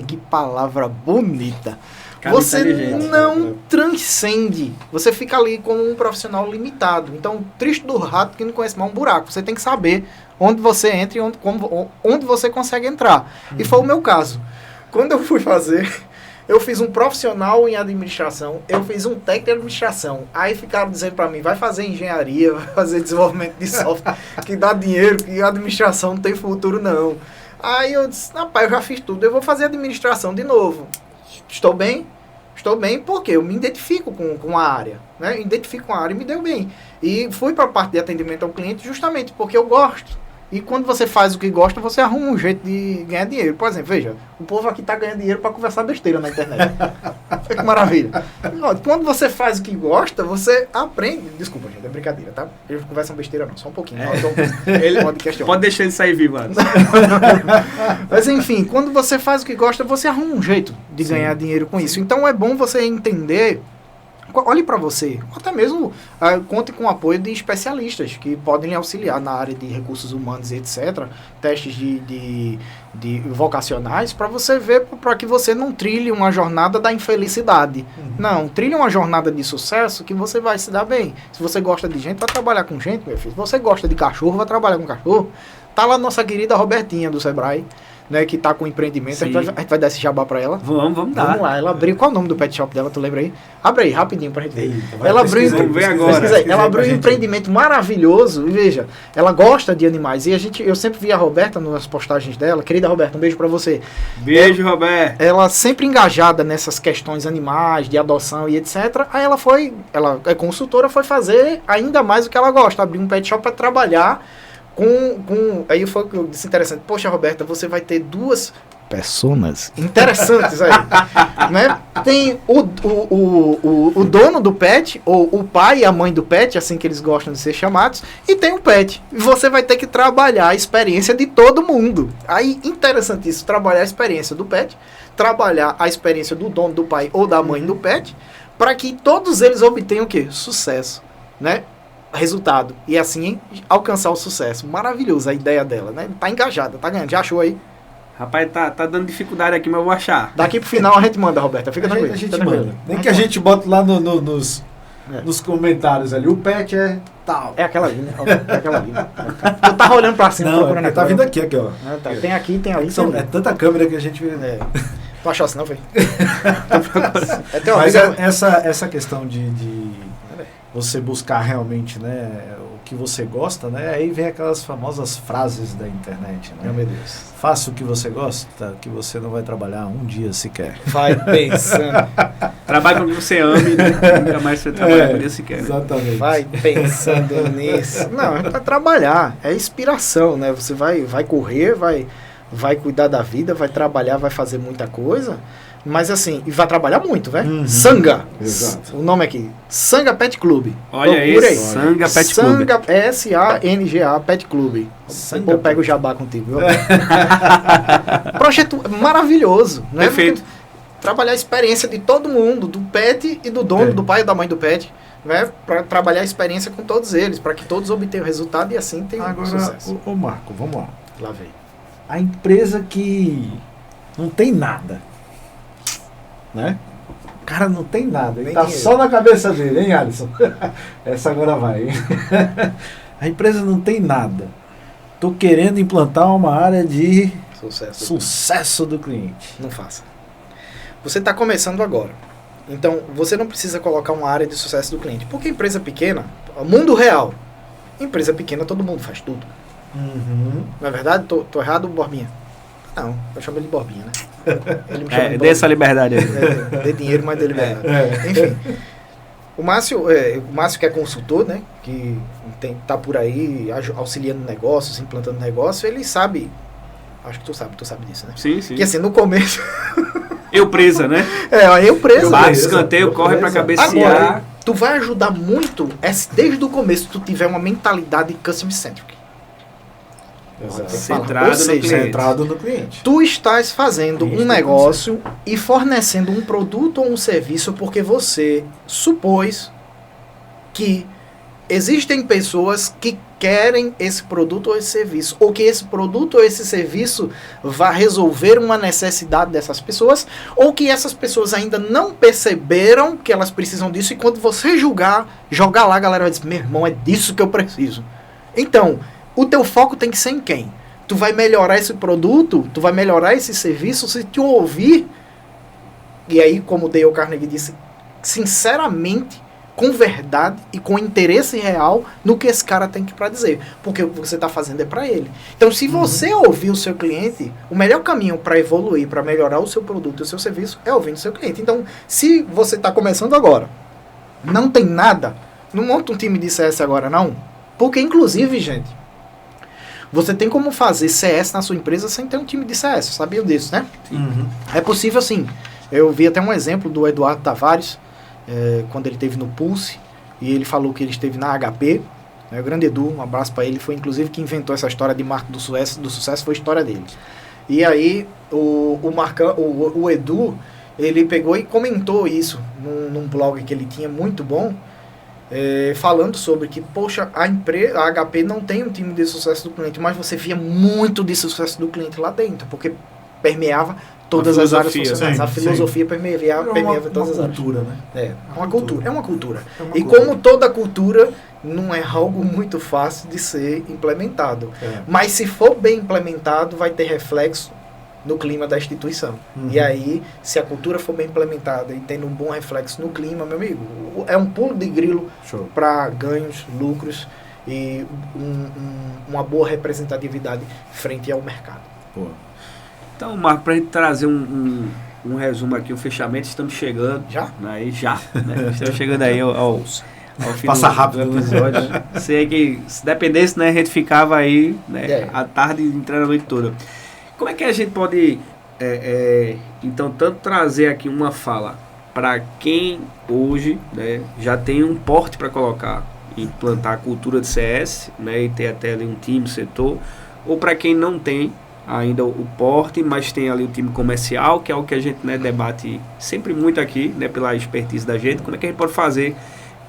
Que palavra bonita. Cara, você não transcende. Você fica ali como um profissional limitado. Então, triste do rato que não conhece mais um buraco. Você tem que saber onde você entra e onde você consegue entrar. E foi o meu caso. Quando eu fui fazer, eu fiz um profissional em administração, eu fiz um técnico de administração. Aí ficaram dizendo para mim, vai fazer engenharia, vai fazer desenvolvimento de software, que dá dinheiro, que a administração não tem futuro não. Aí eu disse, rapaz, eu já fiz tudo, eu vou fazer administração de novo. Estou bem porque eu me identifico com a área, né? Eu identifico com a área e me deu bem. E fui para a parte de atendimento ao cliente justamente porque eu gosto. E quando você faz o que gosta, você arruma um jeito de ganhar dinheiro. Por exemplo, veja, o povo aqui está ganhando dinheiro para conversar besteira na internet. Que maravilha. Quando você faz o que gosta, você aprende. Desculpa, gente, é brincadeira, tá? Eles não conversam besteira não, só um pouquinho. Ele pode deixar ele sair vivo antes. Mas enfim, quando você faz o que gosta, você arruma um jeito de ganhar dinheiro com isso. Então é bom você entender... Olhe para você, até mesmo conte com o apoio de especialistas que podem lhe auxiliar na área de recursos humanos e etc. Testes de vocacionais para você ver, para que você não trilhe uma jornada da infelicidade. Não, trilhe uma jornada de sucesso que você vai se dar bem. Se você gosta de gente, vai trabalhar com gente, meu filho. Se você gosta de cachorro, vai trabalhar com cachorro. Tá lá nossa querida Robertinha do Sebrae, né, que tá com empreendimento. A gente vai dar esse jabá pra ela. Vamos dar. Vamos lá, ela abriu. Qual é o nome do pet shop dela? Tu lembra aí? Abre aí, rapidinho pra gente ver. Ela abriu. Vamos ver agora. Ela abriu um empreendimento maravilhoso. E veja, ela gosta de animais. E eu sempre vi a Roberta nas postagens dela. Querida Roberta, um beijo pra você. Beijo, Roberta. Ela sempre engajada nessas questões animais, de adoção e etc. Aí ela é consultora, foi fazer ainda mais o que ela gosta. Abrir um pet shop pra trabalhar aí foi o que eu disse interessante. Poxa, Roberta, você vai ter duas personas interessantes aí, né? Tem o dono do pet, ou o pai e a mãe do pet, assim que eles gostam de ser chamados, e tem o pet. E você vai ter que trabalhar a experiência de todo mundo. Aí, interessantíssimo, trabalhar a experiência do pet, trabalhar a experiência do dono do pai ou da mãe do pet, para que todos eles obtenham o quê? Sucesso, né? Resultado. E assim alcançar o sucesso. Maravilhoso a ideia dela, né? Tá engajada, tá ganhando. Já achou aí? Rapaz, tá dando dificuldade aqui, mas eu vou achar. Daqui pro final a gente manda, Roberta. Fica tranquilo. A gente manda. Nem que a gente bota lá nos comentários ali. O pet é tal. É aquela ali, né? É aquela ali. Eu tava olhando pra cima. Não, tá vindo aqui, ó. Tá. Tem aqui, tem ali. É tanta câmera que a gente vê. Tu achou assim, não, foi? Mas essa questão de você buscar realmente, né, o que você gosta, né, aí vem aquelas famosas frases da internet, né? Meu Deus. Faça o que você gosta, que você não vai trabalhar um dia sequer. Vai pensando. Trabalhe com o que você ame, né? Nunca mais você trabalha um dia sequer. Exatamente. Vai pensando nisso. Não, é para trabalhar, é inspiração, né? Você vai correr, vai cuidar da vida, vai trabalhar, vai fazer muita coisa. Mas assim, e vai trabalhar muito, velho. Sanga. Exato. O nome aqui. Sanga Pet Club. Olha aí. Sanga Pet Club. Sanga, S-A-N-G-A Pet Club. Ou pega o jabá contigo, viu? Projeto maravilhoso. Né? Perfeito. Trabalhar a experiência de todo mundo, do pet e do dono, do pai e da mãe do pet. Né? Para trabalhar a experiência com todos eles, para que todos obtenham resultado e assim tenham sucesso. Ô Marco, vamos lá. Lá vem. A empresa que não tem nada, né? O cara não tem nada, ele tá só na cabeça dele, hein, Alisson? Essa agora vai, hein? A empresa não tem nada. Tô querendo implantar uma área de sucesso do cliente. Não faça. Você está começando agora. Então, você não precisa colocar uma área de sucesso do cliente. Porque empresa pequena, mundo real, empresa pequena todo mundo faz tudo. Não é verdade? Tô errado, Borbinha? Não, eu chamo ele de Borbinha, né? Ele me chama de Dê essa liberdade aí. dê dinheiro, mas dê liberdade. Enfim, o Márcio que é consultor, né? Que tá por aí auxiliando negócios, implantando negócio, ele sabe. Acho que tu sabe disso, né? Sim, sim. Que assim, no começo. Eu presa, né? Eu presa. Bate escanteio, corre pra cabecear. Agora, tu vai ajudar muito desde o começo tu tiver uma mentalidade customer centric. Centrado no cliente. Tu estás fazendo um negócio e fornecendo um produto ou um serviço porque você supôs que existem pessoas que querem esse produto ou esse serviço, ou que esse produto ou esse serviço vai resolver uma necessidade dessas pessoas, ou que essas pessoas ainda não perceberam que elas precisam disso, e quando você jogar lá, a galera vai dizer, meu irmão, é disso que eu preciso. Então, o teu foco tem que ser em quem? Tu vai melhorar esse produto, tu vai melhorar esse serviço se tu ouvir, e aí, como o Dale Carnegie disse, sinceramente, com verdade e com interesse real no que esse cara tem para dizer. Porque o que você está fazendo é para ele. Então, se você ouvir o seu cliente, o melhor caminho para evoluir, para melhorar o seu produto e o seu serviço é ouvindo o seu cliente. Então, se você está começando agora, não tem nada, não monta um time de CS agora, não. Porque, inclusive, gente, você tem como fazer CS na sua empresa sem ter um time de CS. Sabiam disso, né? É possível, sim. Eu vi até um exemplo do Eduardo Tavares, quando ele esteve no Pulse, e ele falou que ele esteve na HP, né, o grande Edu, um abraço para ele, foi inclusive que inventou essa história de marca do sucesso, foi a história dele. E aí o Edu, ele pegou e comentou isso num blog que ele tinha muito bom, falando sobre que, poxa, a HP não tem um time de sucesso do cliente, mas você via muito de sucesso do cliente lá dentro, porque permeava todas as áreas funcionais. A filosofia permeava todas as áreas. Cultura, né? É uma cultura. E como toda cultura, não é algo muito fácil de ser implementado. Mas se for bem implementado, vai ter reflexo no clima da instituição. E aí, se a cultura for bem implementada e tendo um bom reflexo no clima, meu amigo, é um pulo de grilo para ganhos, lucros e uma boa representatividade frente ao mercado. Pô. Então, Marco, para a gente trazer um resumo aqui, um fechamento, estamos chegando. Já? Aí, já. Né? Estamos chegando aí ao fim rápido do episódio. Sei que se dependesse, né, a gente ficava aí, né, a tarde entrando a noite toda. Como é que a gente pode, então, tanto trazer aqui uma fala para quem hoje, né, já tem um porte para colocar, implantar a cultura de CS, né, e ter até ali um time, setor, ou para quem não tem ainda o porte, mas tem ali o time comercial, que é o que a gente, né, debate sempre muito aqui, né, pela expertise da gente. Como é que a gente pode fazer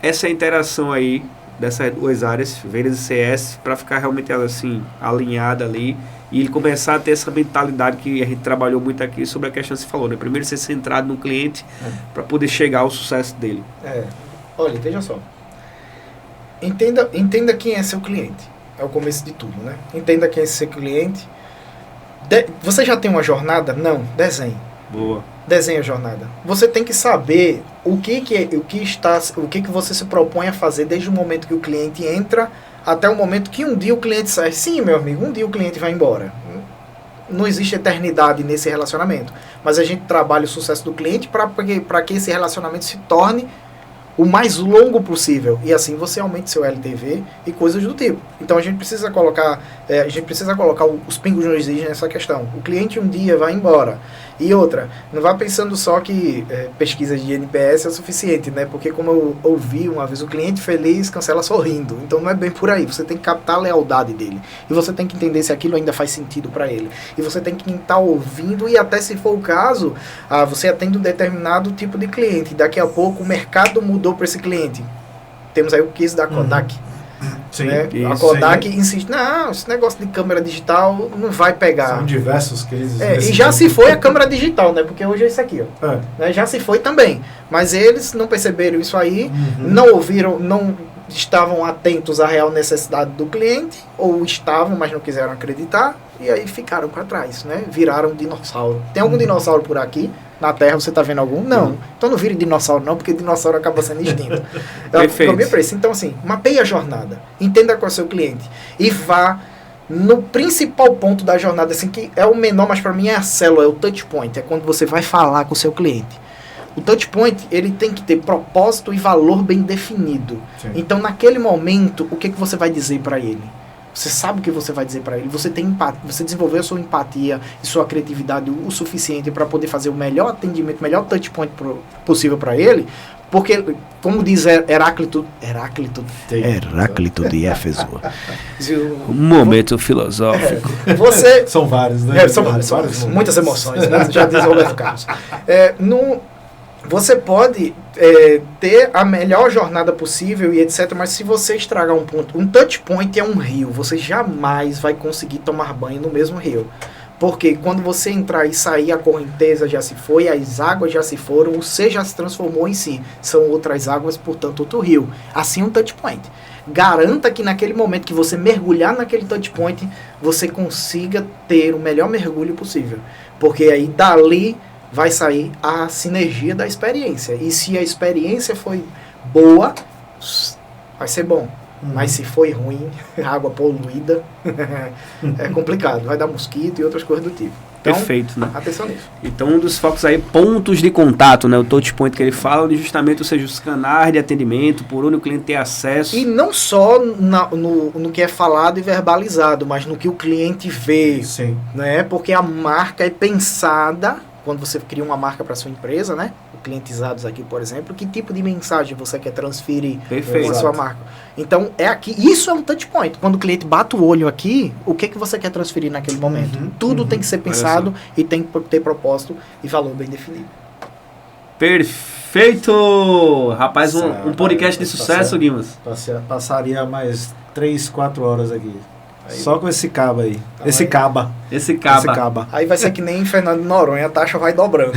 essa interação aí dessas duas áreas, vendas e CS, para ficar realmente assim alinhada ali e ele começar a ter essa mentalidade que a gente trabalhou muito aqui sobre a questão que você falou, né? Primeiro ser centrado no cliente para poder chegar ao sucesso dele. Olha, veja só. Entenda quem é seu cliente. É o começo de tudo, né? Entenda quem é seu cliente. Você já tem uma jornada? Não, desenhe. Boa. Desenhe a jornada. Você tem que saber o que você se propõe a fazer desde o momento que o cliente entra até o momento que um dia o cliente sai. Sim, meu amigo, um dia o cliente vai embora. Não existe eternidade nesse relacionamento. Mas a gente trabalha o sucesso do cliente para que esse relacionamento se torne o mais longo possível. E assim você aumenta seu LTV e coisas do tipo. Então a gente precisa colocar os pingos nos is nessa questão. O cliente um dia vai embora. E outra, não vá pensando só que pesquisas de NPS é o suficiente, né? Porque como eu ouvi uma vez, o cliente feliz cancela sorrindo. Então não é bem por aí. Você tem que captar a lealdade dele. E você tem que entender se aquilo ainda faz sentido para ele. E você tem que estar ouvindo e até se for o caso, você atende um determinado tipo de cliente. Daqui a pouco o mercado mudou para esse cliente. Temos aí o case da Kodak. Sim, né? isso, a Kodak insiste, não, esse negócio de câmera digital não vai pegar. São diversos cases. E já se foi a câmera digital, né? Porque hoje é isso aqui, ó. Né? Já se foi também. Mas eles não perceberam isso aí, não ouviram, estavam atentos à real necessidade do cliente, ou estavam, mas não quiseram acreditar, e aí ficaram para trás, né? Viraram dinossauro. Tem algum dinossauro por aqui? Na Terra, você está vendo algum? Não. Então não vire dinossauro não, porque dinossauro acaba sendo extinto. Perfeito. Então assim, mapeie a jornada, entenda qual é o seu cliente, e vá no principal ponto da jornada, assim, que é o menor, mas para mim é a célula, é o touch point, é quando você vai falar com o seu cliente. O touch point, ele tem que ter propósito e valor bem definido. Sim. Então, naquele momento, o que você vai dizer para ele? Você sabe o que você vai dizer para ele. Você tem você desenvolveu a sua empatia e sua criatividade o suficiente para poder fazer o melhor atendimento, o melhor touch point possível para ele. Porque, como diz Heráclito de Éfeso. Um momento filosófico. São vários, né? São vários. Muitas emoções, né? Já diz Roberto Carlos. Você pode ter a melhor jornada possível e etc, mas se você estragar um ponto, um touch point é um rio, você jamais vai conseguir tomar banho no mesmo rio. Porque quando você entrar e sair, a correnteza já se foi, as águas já se foram, você já se transformou em si. São outras águas, portanto, outro rio. Assim, um touch point. Garanta que naquele momento que você mergulhar naquele touch point, você consiga ter o melhor mergulho possível. Porque aí, dali, vai sair a sinergia da experiência. E se a experiência foi boa, vai ser bom. Mas se foi ruim, água poluída, é complicado. Vai dar mosquito e outras coisas do tipo. Então, perfeito, né? Atenção nisso. Então, um dos focos aí, pontos de contato, né? O touch point que ele fala, onde justamente, ou seja, os canais de atendimento, por onde o cliente tem acesso. E não só no que é falado e verbalizado, mas no que o cliente vê. Sim. Né? Porque a marca é pensada, quando você cria uma marca para sua empresa, né? Clientizados aqui, por exemplo, que tipo de mensagem você quer transferir com a sua marca. Então, é aqui, isso é um touch point. Quando o cliente bate o olho aqui, o que você quer transferir naquele momento? Tudo tem que ser pensado e tem que ter propósito e valor bem definido. Perfeito! Rapaz, um podcast de sucesso, Guimas. Passaria mais 3-4 horas aqui. Só com esse cabo aí. Então esse caba. Aí vai ser que nem Fernando de Noronha, a taxa vai dobrando.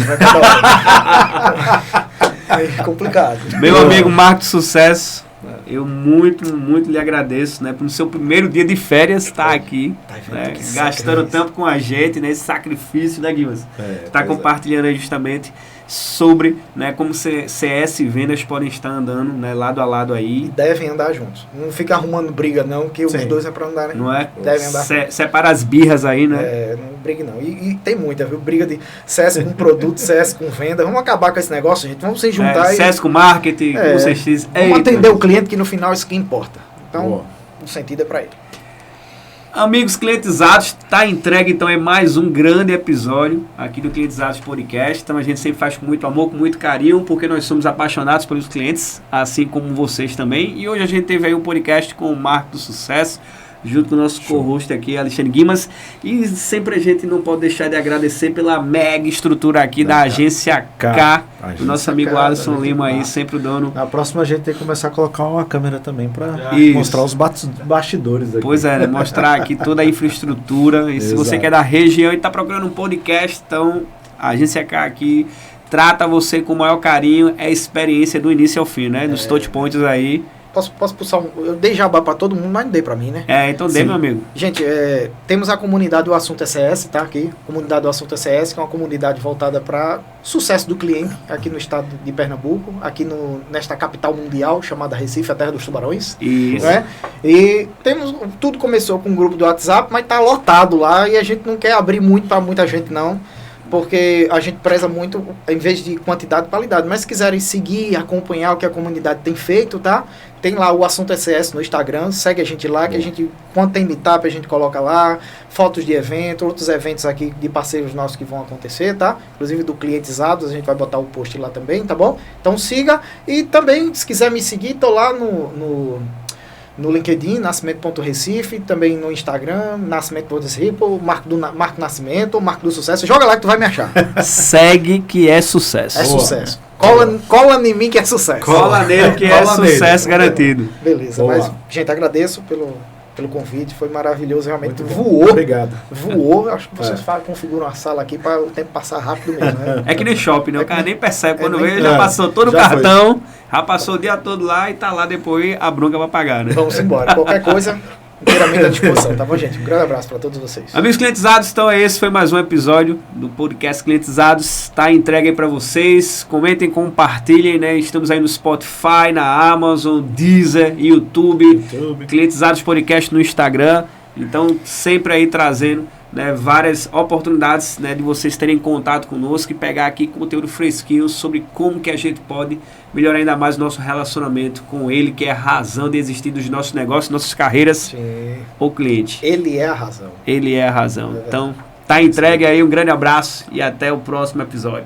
Aí é complicado. Meu amigo Marcos Sucesso, eu muito lhe agradeço, né? Por seu primeiro dia de férias estar aqui, né, gastando tempo com a gente, né? Esse sacrifício, né, Guilherme? Está compartilhando aí justamente sobre, né, como CS e vendas podem estar andando, né, lado a lado aí. E devem andar juntos. Não fica arrumando briga não, que os dois é para andar, né? Não é? Devem andar juntos. Separa as birras aí, né? Não briga não. E tem muita, viu? Briga de CS com produto, CS com venda. Vamos acabar com esse negócio, gente. Vamos se juntar CS com marketing, com CX. Vamos atender o cliente, que no final isso que importa. Então, o sentido é para ele. Amigos clientizados, tá entregue então é mais um grande episódio aqui do Clientizados Podcast. Então a gente sempre faz com muito amor, com muito carinho, porque nós somos apaixonados pelos clientes, assim como vocês também. E hoje a gente teve aí um podcast com o Marco do Sucesso, junto com o nosso co-host aqui, Alexandre Guimas. E sempre a gente não pode deixar de agradecer pela mega estrutura aqui da Agência K. O nosso amigo Alisson Lima aí, sempre o dono. Na próxima a gente tem que começar a colocar uma câmera também para mostrar os bastidores aqui. Pois é, né? Mostrar aqui toda a infraestrutura. E se você quer da região e está procurando um podcast, então a Agência K aqui trata você com o maior carinho. É experiência do início ao fim, né? Nos touch points aí. Posso puxar eu dei jabá para todo mundo, mas não dei para mim, né? Então dê, meu amigo. Gente, temos a comunidade do Assunto SES, tá? Aqui, comunidade do Assunto SES, que é uma comunidade voltada para sucesso do cliente aqui no estado de Pernambuco, aqui nesta capital mundial chamada Recife, a terra dos tubarões. Isso. Né? E tudo começou com um grupo do WhatsApp, mas tá lotado lá e a gente não quer abrir muito para muita gente, não. Porque a gente preza muito, em vez de quantidade, qualidade. Mas se quiserem seguir, acompanhar o que a comunidade tem feito, tá? Tem lá o Assunto SES no Instagram, segue a gente lá, que a gente, quando tem meetup, a gente coloca lá, fotos de evento, outros eventos aqui de parceiros nossos que vão acontecer, tá? Inclusive do Clientizados, a gente vai botar o post lá também, tá bom? Então siga, e também, se quiser me seguir, tô lá no LinkedIn, Nascimento.Recife, também no Instagram, Nascimento.Recife, Marco Nascimento, Marco do Sucesso. Joga lá que tu vai me achar. Segue que é sucesso. É sucesso. Cola em mim que é sucesso. Cola nele que é sucesso garantido. Beleza, mas, gente, agradeço pelo convite, foi maravilhoso, realmente Muito bom. voou. Obrigado. Voou, acho que vocês configuram a sala aqui para o tempo passar rápido mesmo, né? É que nem shopping, né? O cara nem percebe. Quando nem- vê, já passou todo o já cartão, já passou o dia todo lá e tá lá depois a bronca pra pagar, né? Vamos embora. Qualquer coisa, inteiramente à disposição, tá bom, gente? Um grande abraço para todos vocês. Amigos clientizados, então esse foi mais um episódio do podcast Clientizados. Tá entregue aí pra vocês. Comentem, compartilhem, né? Estamos aí no Spotify, na Amazon, Deezer, YouTube. Clientizados Podcast no Instagram. Então, sempre aí trazendo, né, várias oportunidades, né, de vocês terem contato conosco e pegar aqui conteúdo fresquinho sobre como que a gente pode melhorar ainda mais o nosso relacionamento com ele, que é a razão de existir dos nossos negócios, nossas carreiras, Sim. o cliente. Ele é a razão. Ele é a razão. Então, tá entregue aí, um grande abraço e até o próximo episódio.